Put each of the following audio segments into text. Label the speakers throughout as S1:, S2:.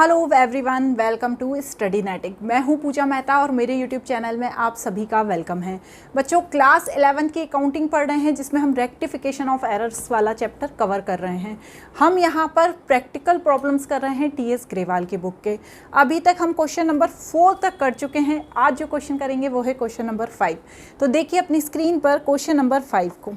S1: Hello everyone, welcome to Studynetic. मैं हूं पूजा मेहता और मेरे यूट्यूब चैनल में आप सभी का वेलकम है। बच्चों, क्लास 11 की अकाउंटिंग पढ़ रहे हैं जिसमें हम रेक्टिफिकेशन ऑफ एरर्स वाला चैप्टर कवर कर रहे हैं। हम यहां पर प्रैक्टिकल प्रॉब्लम्स कर रहे हैं टीएस ग्रेवाल की बुक के। अभी तक हम क्वेश्चन नंबर 4 तक कर चुके हैं। आज जो क्वेश्चन करेंगे वो है क्वेश्चन नंबर 5। तो देखिए अपनी स्क्रीन पर क्वेश्चन नंबर 5 को।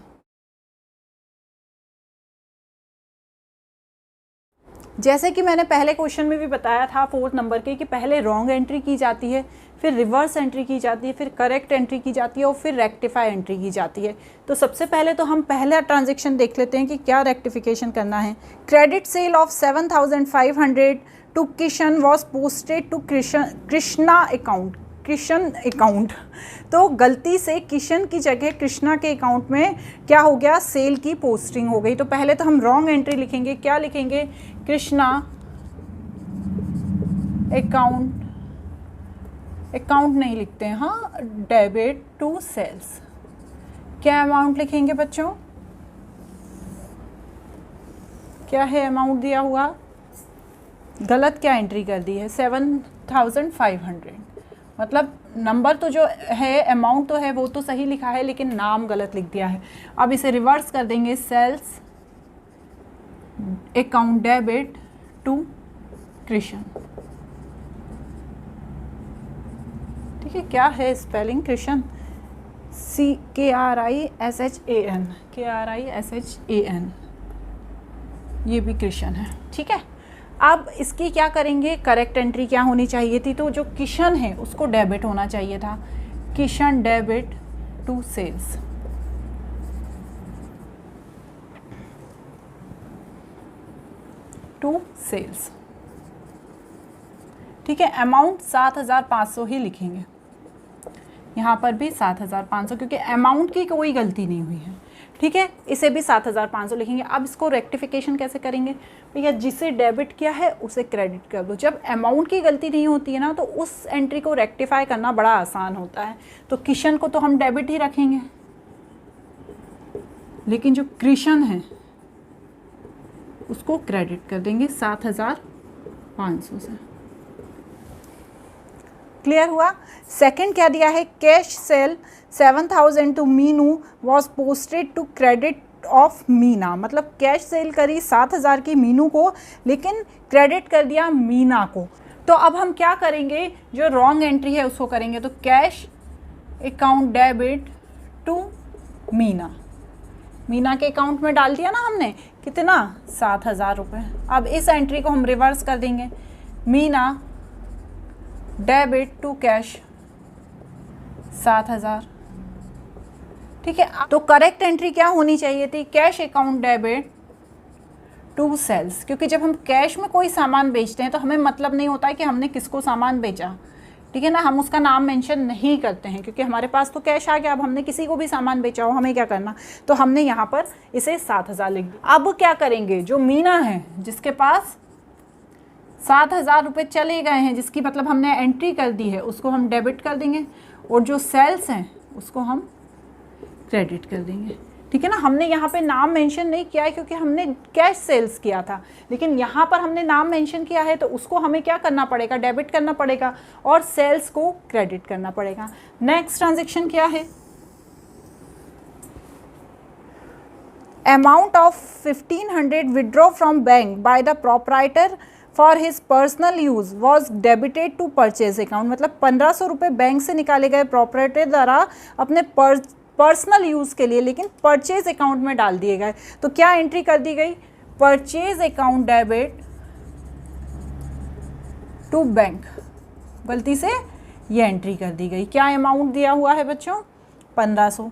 S1: जैसे कि मैंने पहले क्वेश्चन में भी बताया था 4 नंबर के कि पहले रॉन्ग एंट्री की जाती है, फिर रिवर्स एंट्री की जाती है, फिर करेक्ट एंट्री की जाती है और फिर रेक्टिफाई एंट्री की जाती है। तो सबसे पहले तो हम पहला ट्रांजैक्शन देख लेते हैं कि क्या रेक्टिफिकेशन करना है। Credit sale of 7,500 to Kishan was posted to Krishna account. Kishan account, तो गलती से किशन की जगह कृष्णा के अकाउंट में क्या हो गया, सेल की पोस्टिंग हो गई। तो पहले तो हम रॉन्ग एंट्री लिखेंगे। क्या लिखेंगे? कृष्णा अकाउंट, अकाउंट नहीं लिखते हैं, हाँ, डेबिट टू सेल्स। क्या अमाउंट लिखेंगे बच्चों? क्या है अमाउंट दिया हुआ? गलत क्या एंट्री कर दी है? 7,500। मतलब नंबर तो जो है, अमाउंट तो है वो तो सही लिखा है, लेकिन नाम गलत लिख दिया है। अब इसे रिवर्स कर देंगे, sales account debit to Krishna. ठीक है, क्या है स्पेलिंग? कृष्ण, KRISHAN, KRISHAN, ये भी कृष्ण है। ठीक है, अब इसकी क्या करेंगे? करेक्ट एंट्री क्या होनी चाहिए थी? तो जो किशन है उसको डेबिट होना चाहिए था। Kishan debit to sales. To sales. ठीक है, अमाउंट 7,500 ही लिखेंगे। यहाँ पर भी 7,500, क्योंकि अमाउंट की कोई गलती नहीं हुई है। ठीक है, इसे भी 7,500 लिखेंगे। अब इसको रेक्टिफिकेशन कैसे करेंगे? भैया, जिसे डेबिट किया है उसे क्रेडिट कर दो। जब अमाउंट की गलती नहीं होती है ना, तो उस एंट्री को रेक्टिफाई करना बड़ा आसान होता है। तो किशन को तो हम डेबिट ही रखेंगे, लेकिन जो कृष्ण है उसको क्रेडिट कर देंगे 7,500 से। क्लियर हुआ? सेकंड क्या दिया है? Cash sale 7,000 to Meenu was posted to credit of Meena. मतलब कैश सेल करी 7,000 की मीनू को, लेकिन क्रेडिट कर दिया मीना को। तो अब हम क्या करेंगे? जो रॉन्ग एंट्री है उसको करेंगे। तो cash account debit to Meena. Meena के अकाउंट में डाल दिया ना हमने, कितना? 7,000 रुपये। अब इस एंट्री को हम रिवर्स कर देंगे। Meena debit to cash 7,000। ठीक है, तो करेक्ट एंट्री क्या होनी चाहिए थी? Cash account debit to sales. क्योंकि जब हम कैश में कोई सामान बेचते हैं तो हमें मतलब नहीं होता है कि हमने किसको सामान बेचा। ठीक है ना, हम उसका नाम मेंशन नहीं करते हैं, क्योंकि हमारे पास तो कैश आ गया। अब हमने किसी को भी सामान बेचा हो, हमें क्या करना? तो हमने यहाँ पर इसे 7,000 लिख दिया। अब क्या करेंगे? जो मीना है, जिसके पास 7,000 रुपये चले गए हैं, जिसकी मतलब हमने एंट्री कर दी है, उसको हम डेबिट कर देंगे, और जो सेल्स हैं उसको हम क्रेडिट कर देंगे। ठीक है ना, हमने यहाँ पे नाम मेंशन नहीं किया है क्योंकि हमने कैश सेल्स किया था, लेकिन यहाँ पर हमने नाम मेंशन किया है तो उसको हमें क्या करना पड़ेगा? डेबिट करना पड़ेगा, और सेल्स को क्रेडिट करना पड़ेगा। नेक्स्ट ट्रांजेक्शन क्या है? Amount of 1,500 withdraw from bank by the proprietor for his personal use was debited to purchase account. मतलब 1,500 रुपये बैंक से निकाले गए प्रोप्राइटर द्वारा अपने पर्सनल यूज़ के लिए, लेकिन परचेज अकाउंट में डाल दिए गए। तो क्या एंट्री कर दी गई? Purchase account debit to bank. गलती से ये एंट्री कर दी गई। क्या अमाउंट दिया हुआ है बच्चों? 1,500।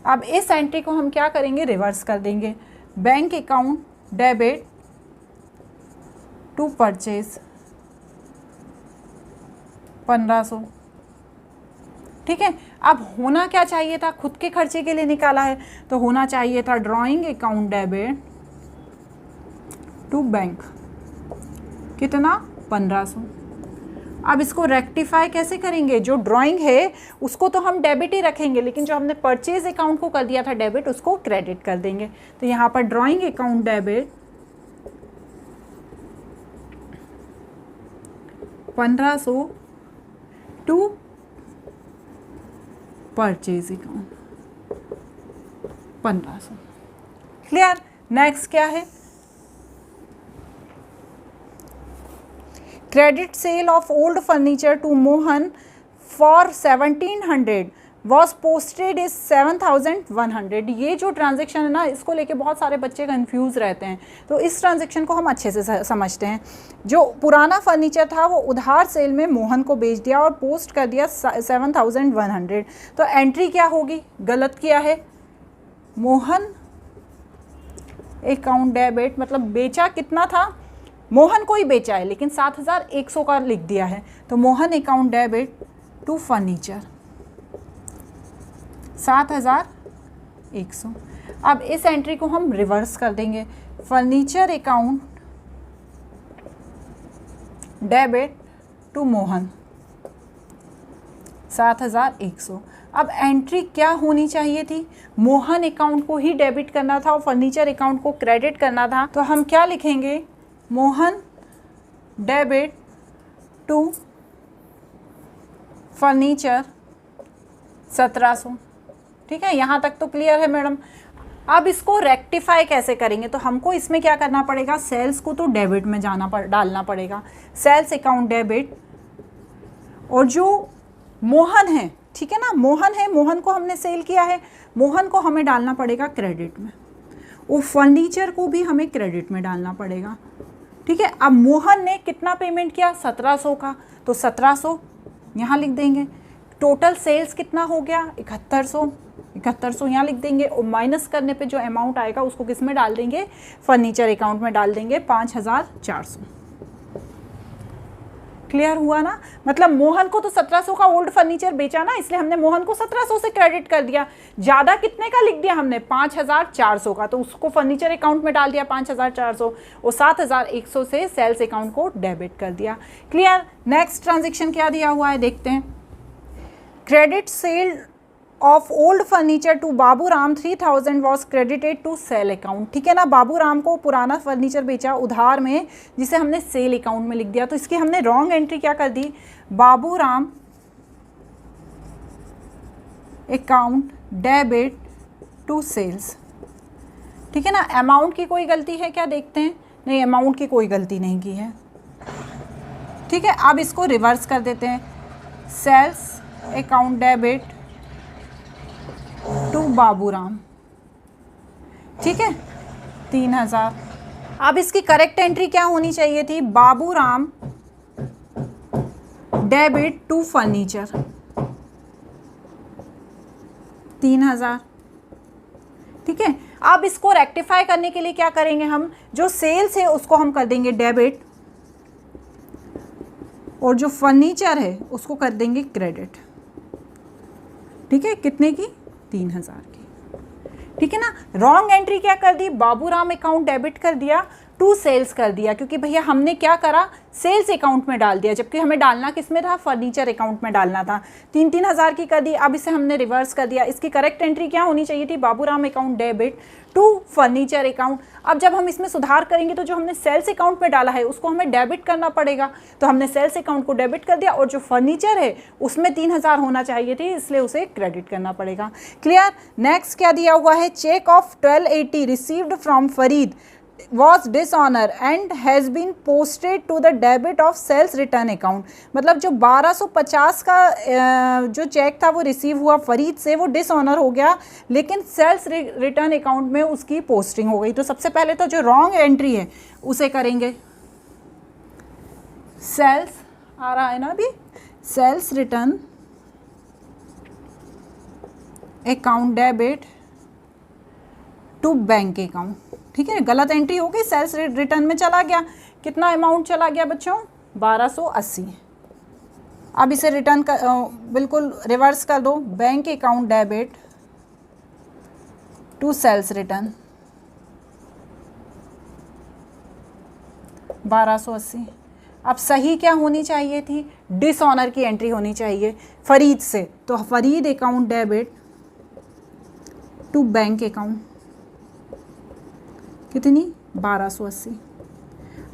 S1: अब इस एंट्री को हम क्या करेंगे? रिवर्स कर देंगे। Bank account debit to purchase 1,500। ठीक है, अब होना क्या चाहिए था? खुद के खर्चे के लिए निकाला है तो होना चाहिए था drawing account debit to bank. कितना? 1,500। अब इसको रेक्टिफाई कैसे करेंगे? जो ड्राइंग है उसको तो हम डेबिट ही रखेंगे, लेकिन जो हमने परचेज अकाउंट को कर दिया था डेबिट, उसको क्रेडिट कर देंगे। तो यहाँ पर drawing account debit 1500 to purchase account 1500। Clear. Next क्या है, credit sale of old furniture to Mohan for 1700 was posted is 7100। ये जो ट्रांजेक्शन है ना, इसको लेके बहुत सारे बच्चे कंफ्यूज रहते हैं, तो इस ट्रांजेक्शन को हम अच्छे से समझते हैं। जो पुराना फर्नीचर था वो उधार सेल में मोहन को बेच दिया और पोस्ट कर दिया 7100। तो एंट्री क्या होगी, गलत किया है, मोहन अकाउंट डेबिट, मतलब बेचा कितना था, मोहन को ही बेचा है लेकिन 7100 का लिख दिया है, तो Mohan account debit to furniture 7100। अब इस एंट्री को हम रिवर्स कर देंगे, furniture account debit to Mohan 7100। अब एंट्री क्या होनी चाहिए थी, मोहन अकाउंट को ही डेबिट करना था और फर्नीचर अकाउंट को क्रेडिट करना था, तो हम क्या लिखेंगे, मोहन डेबिट टू फर्नीचर 1700। ठीक है, यहाँ तक तो क्लियर है मैडम। अब इसको रेक्टिफाई कैसे करेंगे, तो हमको इसमें क्या करना पड़ेगा, सेल्स को तो डेबिट में डालना पड़ेगा, सेल्स अकाउंट डेबिट, और जो मोहन है, ठीक है ना, मोहन है, मोहन को हमने सेल किया है, मोहन को हमें डालना पड़ेगा क्रेडिट में, वो फर्नीचर को भी हमें क्रेडिट में डालना पड़ेगा। ठीक है, अब मोहन ने कितना पेमेंट किया, 1700 का, तो 1700 यहाँ लिख देंगे। टोटल सेल्स कितना हो गया, 7100 यहाँ लिख देंगे, और माइनस करने पे जो अमाउंट आएगा उसको किस में डाल देंगे, फर्नीचर अकाउंट में डाल देंगे, 5400। क्लियर हुआ ना, मतलब मोहन को तो 1700 का ओल्ड फर्नीचर बेचा ना, इसलिए हमने मोहन को 1700 से क्रेडिट कर दिया, ज़्यादा कितने का लिख दिया हमने, 5400 का, तो उसको फर्नीचर अकाउंट में डाल दिया 5400, और 7100 से सेल्स अकाउंट को डेबिट कर दिया। क्लियर। नेक्स्ट ट्रांजेक्शन क्या दिया हुआ है देखते हैं, credit sale of old furniture to Baburam 3000 was credited to sale account. ठीक है ना, बाबूराम को पुराना फर्नीचर बेचा उधार में, जिसे हमने सेल अकाउंट में लिख दिया, तो इसकी हमने रॉन्ग एंट्री क्या कर दी, Baburam account debit to sales. ठीक है ना, अमाउंट की कोई गलती है क्या, देखते हैं, नहीं अमाउंट की कोई गलती नहीं की है। ठीक है, अब इसको रिवर्स कर देते हैं, sales account debit to Baburam. ठीक है, 3000। अब इसकी करेक्ट एंट्री क्या होनी चाहिए थी, बाबूराम डेबिट टू फर्नीचर 3000। ठीक है, अब इसको रेक्टिफाई करने के लिए क्या करेंगे हम, जो सेल्स है उसको हम कर देंगे डेबिट, और जो फर्नीचर है उसको कर देंगे क्रेडिट। ठीक है, कितने की, 3000 की। ठीक है ना, रॉन्ग एंट्री क्या कर दी, बाबूराम अकाउंट डेबिट कर दिया, टू सेल्स कर दिया, क्योंकि भैया हमने क्या करा, सेल्स अकाउंट में डाल दिया, जबकि हमें डालना किस में था, फर्नीचर अकाउंट में डालना था। 3000 की कर दी, अब इसे हमने रिवर्स कर दिया। इसकी करेक्ट एंट्री क्या होनी चाहिए थी, Baburam account debit to furniture account. अब जब हम इसमें सुधार करेंगे तो जो हमने सेल्स अकाउंट में डाला है उसको हमें डेबिट करना पड़ेगा, तो हमने सेल्स अकाउंट को डेबिट कर दिया, और जो फर्नीचर है उसमें 3000 होना चाहिए थी, इसलिए उसे क्रेडिट करना पड़ेगा। क्लियर। नेक्स्ट क्या दिया हुआ है, cheque of 1280 received from Farid was dishonor and has been posted to the debit of sales return account। मतलब जो 1250 का जो चेक था वो रिसीव हुआ फरीद से, वो डिसऑनर हो गया, लेकिन सेल्स रिटर्न अकाउंट में उसकी पोस्टिंग हो गई। तो सबसे पहले तो जो रॉन्ग एंट्री है उसे करेंगे, सेल्स आ रहा है ना अभी, sales return account debit to bank account. ठीक है, गलत एंट्री हो गई, सेल्स रिटर्न में चला गया, कितना अमाउंट चला गया बच्चों, 1280। अब इसे रिटर्न कर बिल्कुल रिवर्स कर दो, bank account debit to sales return 1280। अब सही क्या होनी चाहिए थी, डिसऑनर की एंट्री होनी चाहिए फरीद से, तो Farid account debit to bank account कितनी, 1280।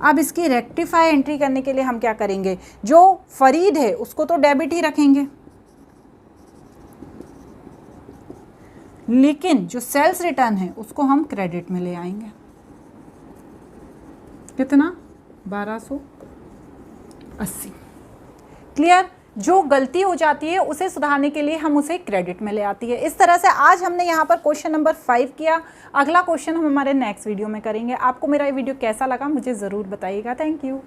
S1: अब इसकी रेक्टिफाई एंट्री करने के लिए हम क्या करेंगे, जो फरीद है उसको तो डेबिट ही रखेंगे, लेकिन जो सेल्स रिटर्न है उसको हम क्रेडिट में ले आएंगे। कितना, 1280। क्लियर। जो गलती हो जाती है उसे सुधारने के लिए हम उसे क्रेडिट में ले आती है। इस तरह से आज हमने यहाँ पर क्वेश्चन नंबर 5 किया। अगला क्वेश्चन हम हमारे नेक्स्ट वीडियो में करेंगे। आपको मेरा ये वीडियो कैसा लगा मुझे ज़रूर बताइएगा। Thank you.